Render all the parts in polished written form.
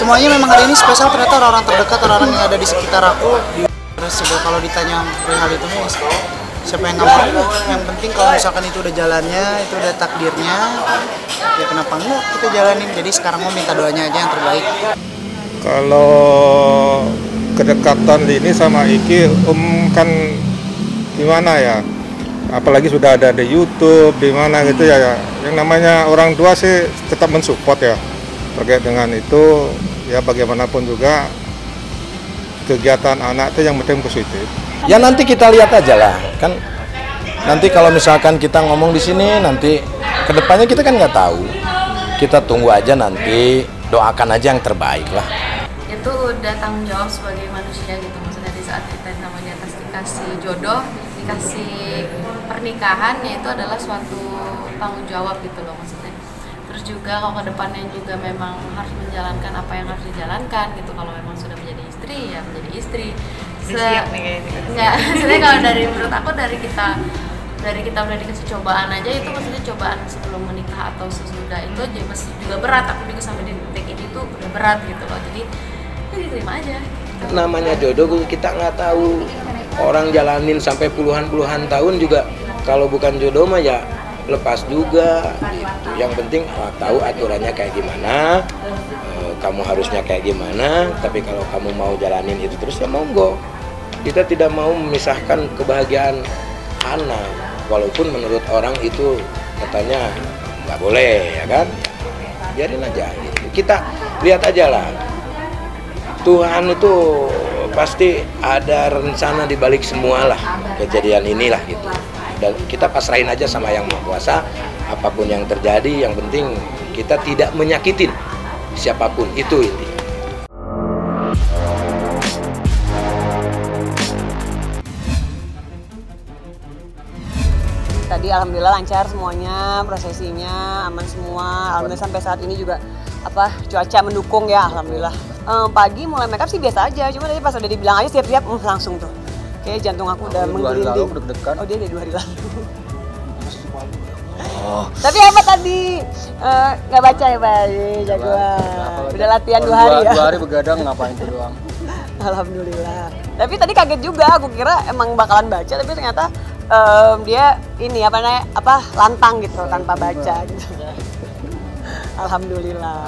Semuanya memang hari ini spesial, ternyata orang-orang terdekat, orang-orang yang ada di sekitar aku. Terus juga kalau ditanya perihal itu nih, siapa yang nggak mau? Yang penting kalau misalkan itu udah jalannya, itu udah takdirnya, ya kenapa enggak kita jalanin. Jadi sekarang mau minta doanya aja yang terbaik. Kalau kedekatan ini sama Iki, kan gimana ya? Apalagi sudah ada di YouTube, di mana gitu ya. Yang namanya orang tua sih tetap mensupport ya. Terkait dengan itu, ya bagaimanapun juga kegiatan anak itu yang penting positif. Ya nanti kita lihat aja lah, kan nanti kalau misalkan kita ngomong di sini, nanti kedepannya kita kan nggak tahu. Kita tunggu aja nanti, doakan aja yang terbaik lah. Itu udah tanggung jawab sebagai manusia gitu, maksudnya di saat kita namanya dikasih jodoh, dikasih pernikahan, ya itu adalah suatu tanggung jawab gitu loh maksudnya. Terus juga kalau ke depannya juga memang harus menjalankan apa yang harus dijalankan gitu. Kalau memang sudah menjadi istri, ya menjadi istri. Siap nih kayaknya. Enggak, sebenarnya kalau dari menurut aku dari kita udah dikasih cobaan aja, itu maksudnya cobaan sebelum menikah atau sesudah itu aja masih juga berat. Aku juga sampai di titik ini tuh udah berat gitu loh. Jadi ya diterima aja. Gitu. Namanya jodoh kita nggak tahu, orang jalanin sampai puluhan tahun juga kalau bukan jodoh mah ya lepas juga gitu. Yang penting tahu aturannya kayak gimana, kamu harusnya kayak gimana. Tapi kalau kamu mau jalanin itu terus ya monggo. Kita tidak mau memisahkan kebahagiaan anak, walaupun menurut orang itu katanya nggak boleh ya kan. Biarin aja gitu. Kita lihat aja lah, Tuhan itu pasti ada rencana di balik semua lah kejadian inilah gitu. Dan kita pasrahin aja sama Yang Maha Kuasa, apapun yang terjadi, yang penting kita tidak menyakitin siapapun, itu intinya. Tadi alhamdulillah lancar semuanya, prosesinya aman semua. Alhamdulillah sampai saat ini juga cuaca mendukung ya, alhamdulillah. Pagi mulai makeup sih biasa aja, cuma tadi pas udah dibilang aja siap-siap langsung tuh. Kayak jantung aku udah menggelinding. Oh dia dari 2 hari lalu. Oh. Tapi apa tadi? Nggak baca ya Pak? Jagoan. Udah latihan 2 hari ya? 2 hari begadang ngapain itu doang. Alhamdulillah. Tapi tadi kaget juga, aku kira emang bakalan baca, tapi ternyata dia ini lantang gitu tanpa baca gitu. Alhamdulillah.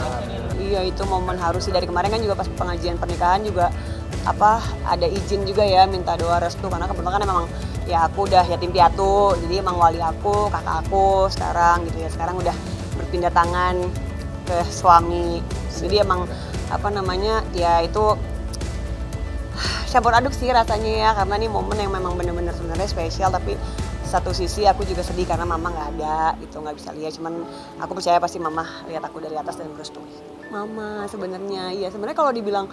Iya itu momen harus sih, dari kemarin kan juga pas pengajian pernikahan juga ada izin juga ya minta doa restu, karena kebetulan kan memang ya aku udah yatim piatu, jadi emang wali aku, kakak aku sekarang gitu ya, sekarang udah berpindah tangan ke suami, jadi emang ya itu campur aduk sih rasanya ya, karena ini momen yang memang bener-bener sebenarnya spesial, tapi satu sisi aku juga sedih karena mama nggak ada, itu nggak bisa lihat, cuman aku percaya pasti mama lihat aku dari atas dan merestui. Mama sebenarnya kalau dibilang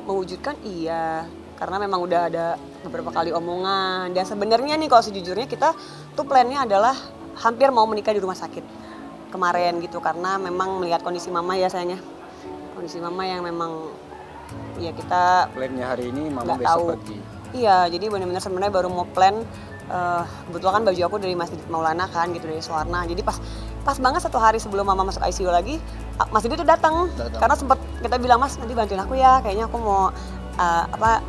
mewujudkan iya, karena memang udah ada beberapa kali omongan, dan sebenarnya nih kalau sejujurnya kita tuh plannya adalah hampir mau menikah di rumah sakit kemarin gitu, karena memang melihat kondisi mama ya sayangnya, kondisi mama yang memang ya kita plannya hari ini, mama besok tahu. pergi. Iya, jadi benar-benar sebenarnya baru mau plan. Kebetulan kan baju aku dari Masjid Maulana kan gitu, dari Suwarna, jadi pas banget 1 hari sebelum mama masuk ICU lagi, Mas Didi tuh datang karena sempat kita bilang, Mas nanti bantuin aku ya, kayaknya aku mau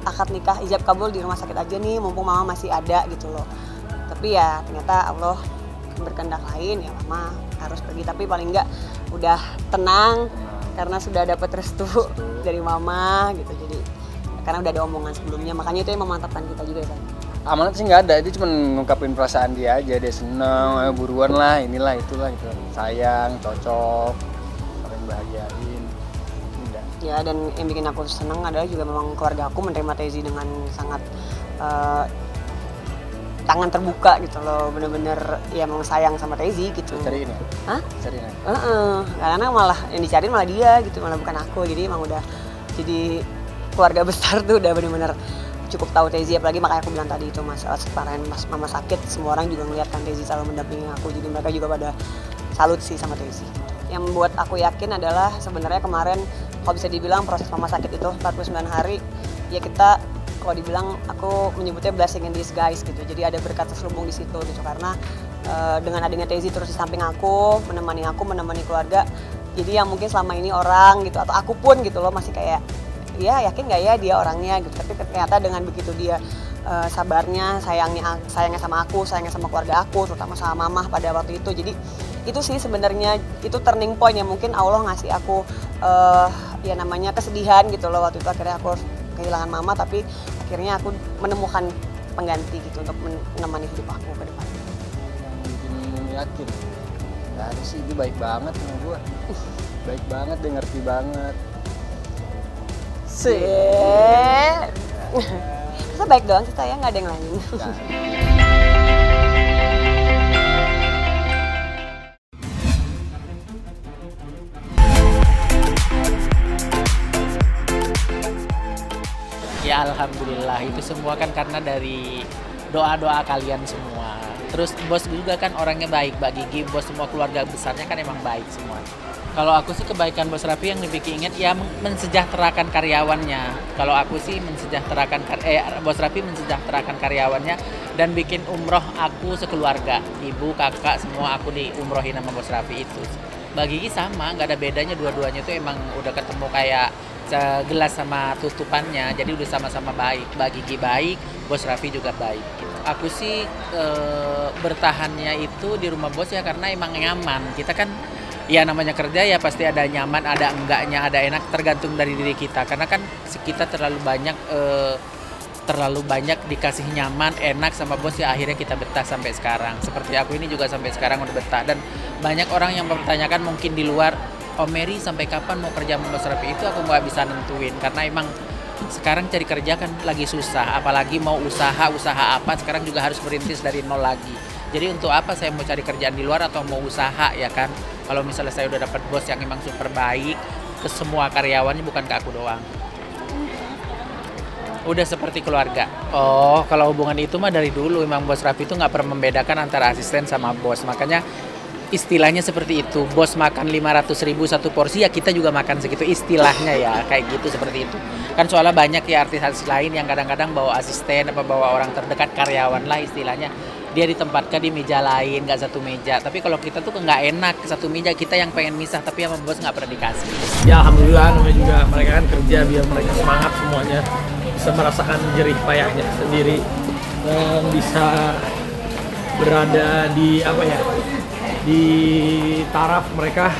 akad nikah ijab kabul di rumah sakit aja nih, mumpung mama masih ada gitu loh. Tapi ya ternyata Allah berkehendak lain, ya mama harus pergi, tapi paling enggak udah tenang karena sudah dapat restu dari mama gitu, jadi karena udah ada omongan sebelumnya, makanya itu yang memantapkan kita juga ya. Amanat sih nggak ada, dia cuma ngungkapin perasaan dia aja, dia seneng, ayo buruan lah, inilah itulah gitu, sayang, cocok, saling bahagiain, udah. Ya dan yang bikin aku seneng adalah juga memang keluarga aku menerima Tezi dengan sangat tangan terbuka gitu loh, bener-bener ya memang sayang sama Tezi gitu. Cariin ya? Hah? Cariin ya? Karena malah yang dicariin malah dia gitu, malah bukan aku, jadi emang udah jadi keluarga besar tuh udah bener-bener cukup tahu Tezi, apalagi makanya aku bilang tadi itu masalah sekemarin pas mama sakit, semua orang juga ngeliat kan Tezi selalu mendampingi aku, jadi mereka juga pada salut sih sama Tezi. Yang membuat aku yakin adalah sebenarnya kemarin kalau bisa dibilang proses mama sakit itu 49 hari, ya kita kalau dibilang aku menyebutnya blessing in disguise gitu, jadi ada berkat terselubung di situ gitu, karena dengan adanya Tezi terus di samping aku, menemani keluarga, Jadi yang mungkin selama ini orang gitu atau aku pun gitu loh masih kayak ya yakin nggak ya dia orangnya gitu. Tapi ternyata dengan begitu dia sabarnya, sayangnya sama aku, sayangnya sama keluarga aku, terutama sama mamah pada waktu itu. Jadi itu sih sebenarnya itu turning point yang mungkin Allah ngasih aku ya namanya kesedihan gitu loh waktu itu. Akhirnya aku harus kehilangan mama, tapi akhirnya aku menemukan pengganti gitu untuk menemani hidup aku ke depan. Yang bikin yakin dari sih dia baik banget sama gue. Baik banget, dia ngerti banget. Masa baik doang sih saya, nggak ada yang lain. Ya alhamdulillah, itu semua kan karena dari doa-doa kalian semua. Terus bos juga kan orangnya baik, Mbak Gigi, bos semua keluarga besarnya kan emang baik semua. Kalau aku sih kebaikan Bos Raffi yang dibikin ingat ya mensejahterakan karyawannya. Kalau aku sih Bos Raffi mensejahterakan karyawannya dan bikin umroh aku sekeluarga. Ibu, kakak, semua aku diumrohin sama Bos Raffi itu. Mbak Gigi sama, nggak ada bedanya, dua-duanya itu emang udah ketemu kayak gelas sama tutupannya, jadi udah sama-sama baik. Mbak Gigi baik, Bos Raffi juga baik gitu. Aku sih bertahannya itu di rumah bos ya karena emang nyaman. Kita kan ya namanya kerja ya pasti ada nyaman, ada enggaknya, ada enak, tergantung dari diri kita. Karena kan kita terlalu banyak dikasih nyaman, enak sama bos ya akhirnya kita betah sampai sekarang. Seperti aku ini juga sampai sekarang udah betah. Dan banyak orang yang mempertanyakan mungkin di luar, Om Mary sampai kapan mau kerja sama Bos Raffi? Itu aku nggak bisa nentuin karena emang sekarang cari kerja kan lagi susah, apalagi mau usaha apa sekarang juga harus merintis dari nol lagi. Jadi untuk apa saya mau cari kerjaan di luar atau mau usaha ya kan? Kalau misalnya saya udah dapat bos yang emang super baik ke semua karyawannya, bukan ke aku doang. Udah seperti keluarga. Oh, kalau hubungan itu mah dari dulu emang Bos Raffi itu nggak pernah membedakan antara asisten sama bos. Makanya istilahnya seperti itu, bos makan 500.000 satu porsi ya kita juga makan segitu, istilahnya ya kayak gitu, seperti itu kan. Soalnya banyak ya artis-artis lain yang kadang-kadang bawa asisten apa bawa orang terdekat, karyawan lah istilahnya, dia ditempatkan di meja lain, nggak satu meja. Tapi kalau kita tuh nggak enak satu meja, kita yang pengen misah tapi sama bos nggak pernah dikasih. Ya alhamdulillah, namanya juga mereka kan kerja biar mereka semangat semuanya, bisa merasakan jerih payahnya sendiri dan bisa berada di apa ya, di taraf mereka.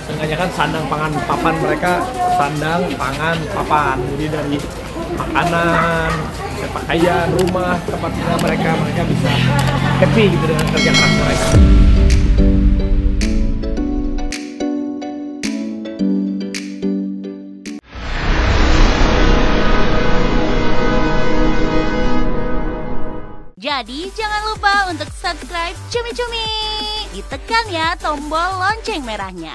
Seenggaknya kan sandang pangan papan mereka, sandang pangan papan, jadi dari makanan, pakaian, rumah, tempat tinggal mereka bisa happy gitu dengan kerja keras mereka. Jadi jangan lupa untuk subscribe Cumi Cumi. Ditekan ya tombol lonceng merahnya.